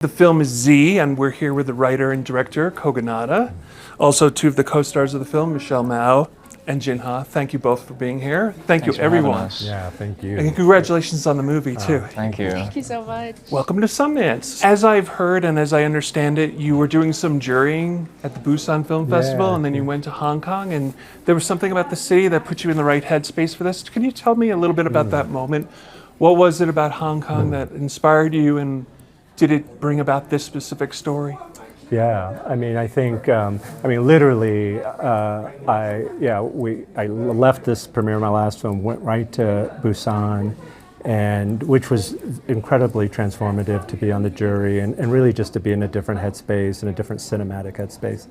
The film is Z, and we're here with the writer and director, Kogonada. Also, two of the co-stars of the film, Michelle Mao and Jinha. Thank you both for being here. Thank you, everyone. Yeah, thank you. And congratulations on the movie, too. Thank you. Thank you so much. Welcome to Sundance. As I've heard and as I understand it, you were doing some jurying at the Busan Film Festival, and then you went to Hong Kong, and there was something about the city that put you in the right headspace for this. Can you tell me a little bit about that moment? What was it about Hong Kong that inspired you, and did it bring about this specific story? Yeah, I mean, I think, literally, I left this premiere of my last film, went right to Busan, and which was incredibly transformative to be on the jury and really just to be in a different headspace, in a different cinematic headspace.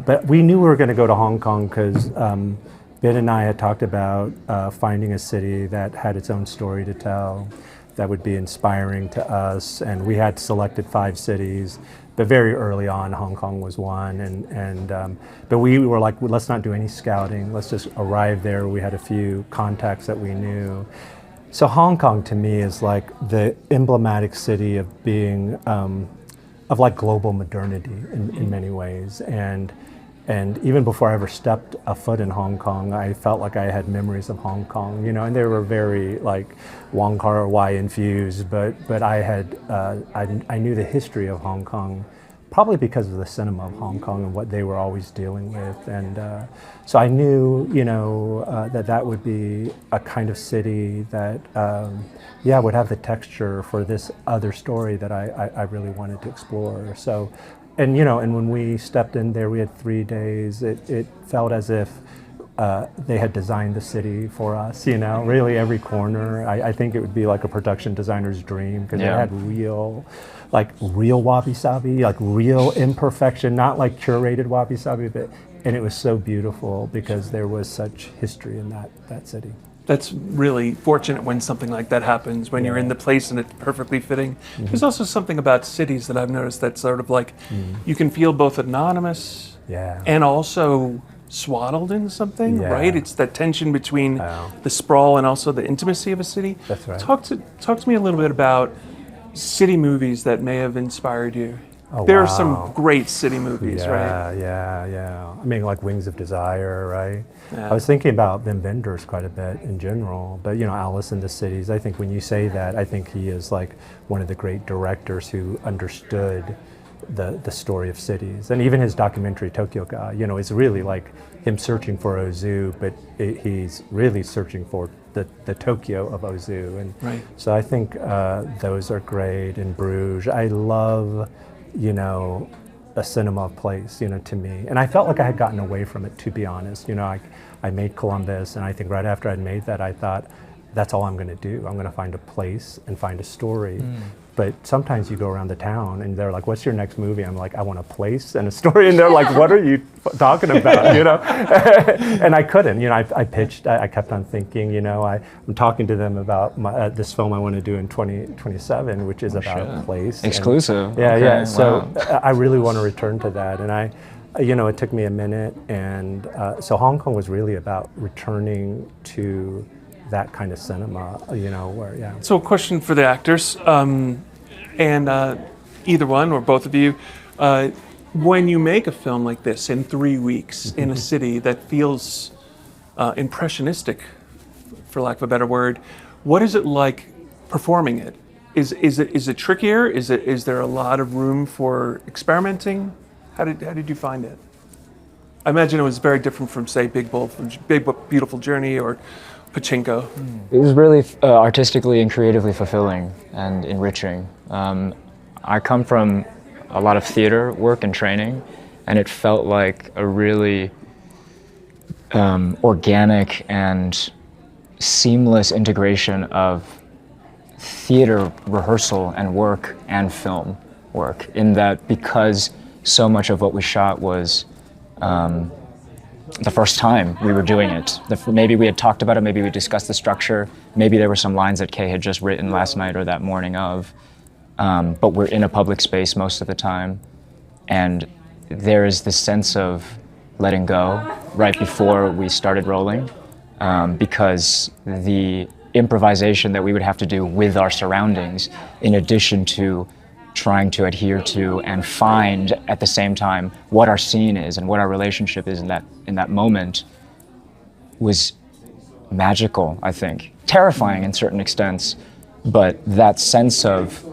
But we knew we were going to go to Hong Kong because Ben and I had talked about finding a city that had its own story to tell, that would be inspiring to us, and we had selected 5 cities. But very early on, Hong Kong was one, but we were like, well, let's not do any scouting. Let's just arrive there. We had a few contacts that we knew. So Hong Kong to me is like the emblematic city of being, of like global modernity in many ways. And even before I ever stepped a foot in Hong Kong, I felt like I had memories of Hong Kong, and they were very like Wong Kar-wai infused, but I knew the history of Hong Kong, probably because of the cinema of Hong Kong and what they were always dealing with. And so I knew, that would be a kind of city that, would have the texture for this other story that I really wanted to explore. So. And when we stepped in there, we had 3 days. It felt as if they had designed the city for us. Really every corner. I think it would be like a production designer's dream because it had real wabi-sabi, like real imperfection, not like curated wabi-sabi, and it was so beautiful because there was such history in that city. That's really fortunate when something like that happens, when you're in the place and it's perfectly fitting. There's also something about cities that I've noticed that's sort of like, you can feel both anonymous and also swaddled in something, right? It's that tension between the sprawl and also the intimacy of a city. That's right. Talk to me a little bit about city movies that may have inspired you. Oh, there are some great city movies, right? Yeah. I mean, like Wings of Desire, right? Yeah. I was thinking about Wim Wenders quite a bit in general, but Alice in the Cities, I think when you say that, I think he is like one of the great directors who understood the story of cities. And even his documentary, Tokyo-ga, is really like him searching for Ozu, but he's really searching for the Tokyo of Ozu. And so I think those are great. In Bruges, I love a cinema place, to me. And I felt like I had gotten away from it, to be honest. I made Columbus, and I think right after I'd made that, I thought, that's all I'm going to do. I'm going to find a place and find a story. But sometimes you go around the town, and they're like, what's your next movie? I'm like, I want a place and a story. And they're like, what are you talking about, And I couldn't, I pitched, I kept on thinking, I'm talking to them about this film I want to do in 2027, which is about a place. Exclusive. And, So I really want to return to that. And it took me a minute. And so Hong Kong was really about returning to that kind of cinema, So a question for the actors, and either one or both of you, when you make a film like this in 3 weeks in a city that feels impressionistic, for lack of a better word, what is it like performing it? Is it trickier? Is there a lot of room for experimenting? How did you find it? I imagine it was very different from, say, Big Beautiful Journey or Pachinko. It was really artistically and creatively fulfilling and enriching. I come from a lot of theater work and training, and it felt like a really organic and seamless integration of theater rehearsal and work and film work, in that because so much of what we shot was the first time we were doing it. Maybe we had talked about it, maybe we discussed the structure, maybe there were some lines that Kay had just written last night or that morning of, but we're in a public space most of the time, and there is this sense of letting go right before we started rolling, because the improvisation that we would have to do with our surroundings, in addition to trying to adhere to and find at the same time what our scene is and what our relationship is in that moment was magical, I think. Terrifying in certain extents, but that sense of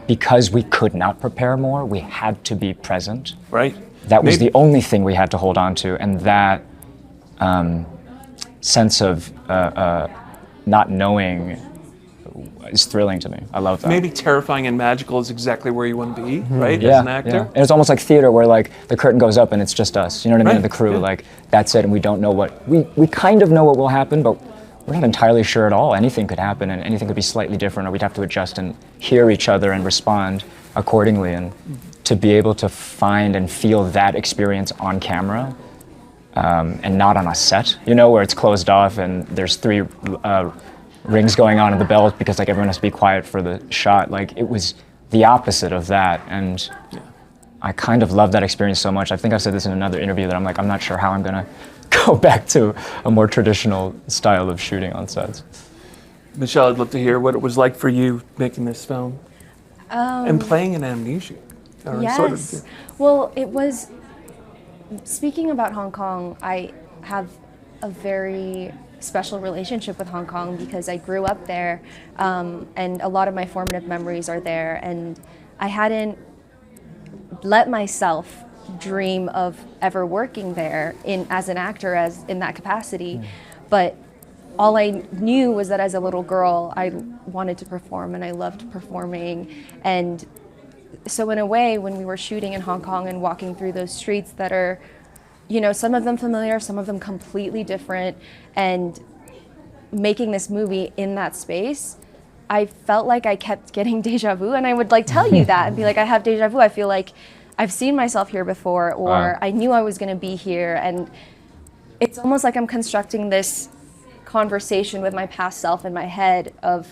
because we could not prepare more, we had to be present. Right. That was the only thing we had to hold on to, and that sense of not knowing is thrilling to me. I love that. Maybe terrifying and magical is exactly where you want to be, right? Yeah, As an actor. yeah. And it's almost like theater where like the curtain goes up and it's just us. You know what I mean? Right, The crew, yeah. like that's it, and we don't know what we kind of know what will happen, but we're not entirely sure at all. Anything could happen, and anything could be slightly different, or we'd have to adjust and hear each other and respond accordingly. And to be able to find and feel that experience on camera, and not on a set, you know, where it's closed off and there's 3 rings going on in the belt because like everyone has to be quiet for the shot. Like it was the opposite of that, and I kind of love that experience so much. I think I've said this in another interview that I'm not sure how I'm gonna go back to a more traditional style of shooting on sets. Michelle, I'd love to hear what it was like for you making this film and playing an amnesia. Or Yes. sort of, Well, it was, speaking about Hong Kong, I have a very special relationship with Hong Kong because I grew up there, and a lot of my formative memories are there, and I hadn't let myself dream of ever working there as an actor, as in that capacity. But all I knew was that as a little girl, I wanted to perform and I loved performing. And so in a way, when we were shooting in Hong Kong and walking through those streets that are, you know, some of them familiar, some of them completely different, and making this movie in that space, I felt like I kept getting deja vu, and I would like tell you that and be like, I have deja vu. I feel like I've seen myself here before, or I knew I was going to be here. And it's almost like I'm constructing this conversation with my past self in my head of,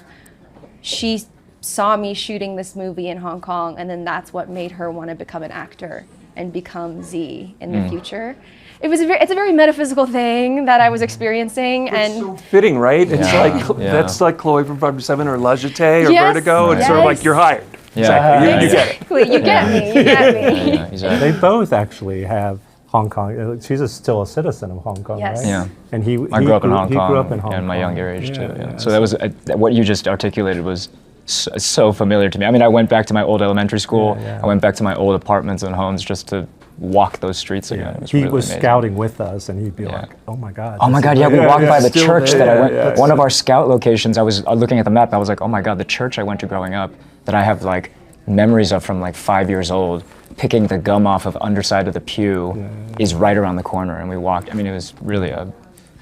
she saw me shooting this movie in Hong Kong, and then that's what made her want to become an actor and become Z in the future. It's a very metaphysical thing that I was experiencing, it's and so fitting, right? It's like that's like Chloe from 5 to 7 or La Jetée or Yes, Vertigo. It's sort of like you're hired. Yeah, Exactly. yeah, You get it. exactly, you get me, you get me. Yeah, exactly. They both actually have Hong Kong. She's still a citizen of Hong Kong, Yes. right? Yeah. And I grew up in Hong he Kong grew up in Hong in my Kong. younger age too. Yeah, Yeah. yeah. So that was what you just articulated was so familiar to me. I mean, I went back to my old elementary school. Yeah, yeah. I went back to my old apartments and homes just to walk those streets again. It was He really was amazing. scouting with us, and he'd be Yeah. like, "Oh my God! Oh my this God! is Yeah, we great." walked by the Still church there. that I went. Yeah, One of our scout locations. I was looking at the map. I was like, oh my God, the church I went to growing up that I have like memories of from like 5 years old. Picking the gum off of underside of the pew is right around the corner, and we walked. I mean, it was really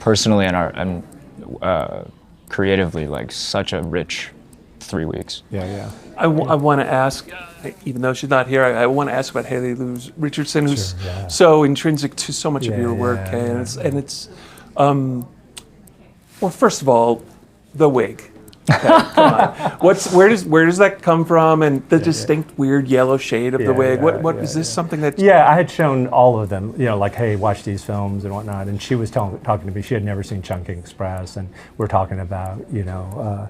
personally and creatively like such a rich 3 weeks. Yeah, yeah. I want to ask, even though she's not here, I want to ask about Haley Lu Richardson, who's yeah. so intrinsic to so much of your work, Yeah, Kay, yeah. and it's well, first of all, the wig. Okay, come on. Where does that come from? And the distinct weird yellow shade of the Yeah, wig. yeah, What yeah, is this something that? Yeah, I had shown all of them, you know, like, hey, watch these films and whatnot. And she was talking to me. She had never seen Chungking Express, and we're talking about, you know,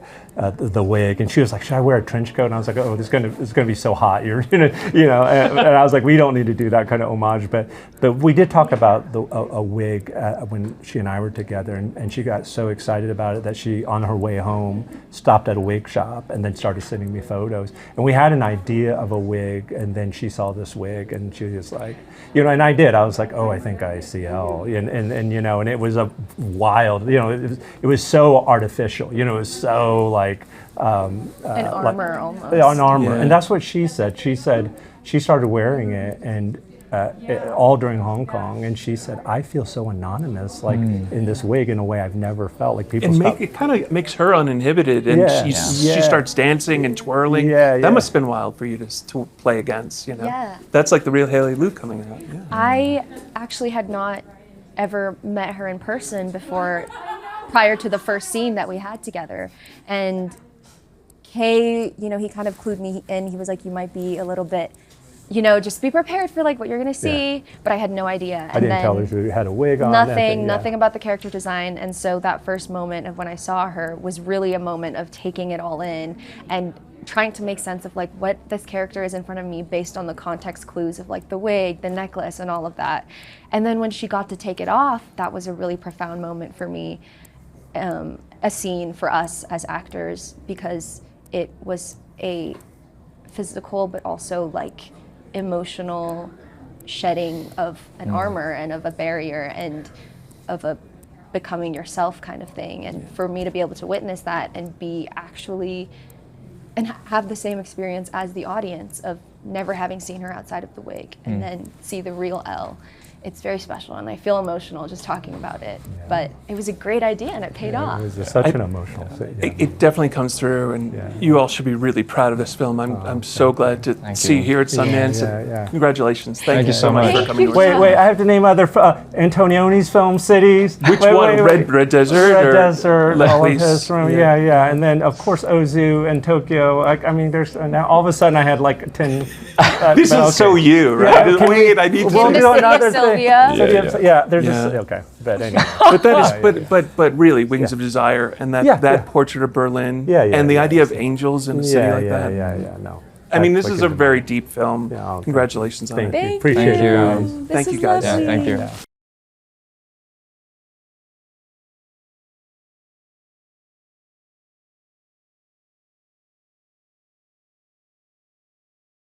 the wig. And she was like, should I wear a trench coat? And I was like, oh, it's gonna be so hot. You're, you know. And I was like, we don't need to do that kind of homage. But we did talk about a wig when she and I were together, and she got so excited about it that she, on her way home, stopped at a wig shop and then started sending me photos. And we had an idea of a wig, and then she saw this wig, and she was like, you know, and I did. I was like, oh, I think I see L, and you know, and it was a wild, you know, it was so artificial, you know, it was so like An armor almost. an armor, Yeah. and that's what she said. She said she started wearing it, and all during Hong Kong, and she said, I feel so anonymous, like in this wig, in a way I've never felt. Like people stop. It kind of makes her uninhibited, and Yeah. she Yeah. starts dancing and twirling. Yeah, yeah. That must have been wild for you to play against. You know, Yeah. that's like the real Haley Lu coming out. Yeah. I actually had not ever met her in person before, prior to the first scene that we had together. And Kay, you know, he kind of clued me in. He was like, you might be a little bit, just be prepared for like what you're gonna see. But I had no idea. I didn't tell her she had a wig on. Nothing about the character design. And so that first moment of when I saw her was really a moment of taking it all in and trying to make sense of like what this character is in front of me based on the context clues of like the wig, the necklace, and all of that. And then when she got to take it off, that was a really profound moment for me, a scene for us as actors, because it was a physical but also like emotional shedding of an armor and of a barrier and of a becoming yourself kind of thing. And for me to be able to witness that and be actually and have the same experience as the audience of never having seen her outside of the wig and then see the real Elle. It's very special, and I feel emotional just talking about it. Yeah. But it was a great idea, and it paid off. It was such an emotional thing. Yeah. It definitely comes through, and you all should be really proud of this film. I'm so glad to see you here at Sundance. Congratulations. Thank you so much for coming. Wait, I have to name other Antonioni's film cities. Which one? Red Desert? Red Desert, all of his from, and then of course Ozu and Tokyo. I mean, there's now all of a sudden I had like 10. This is so you, right? Yeah, Wait, I need we'll to do another thing. There's okay, but anyway. But that is, but really, Wings of Desire and that portrait of Berlin, and the idea of angels in a city like that. No. I mean, this is a very deep film. Congratulations on it. Thank you. Appreciate it. Thank you, guys. Yeah, thank you.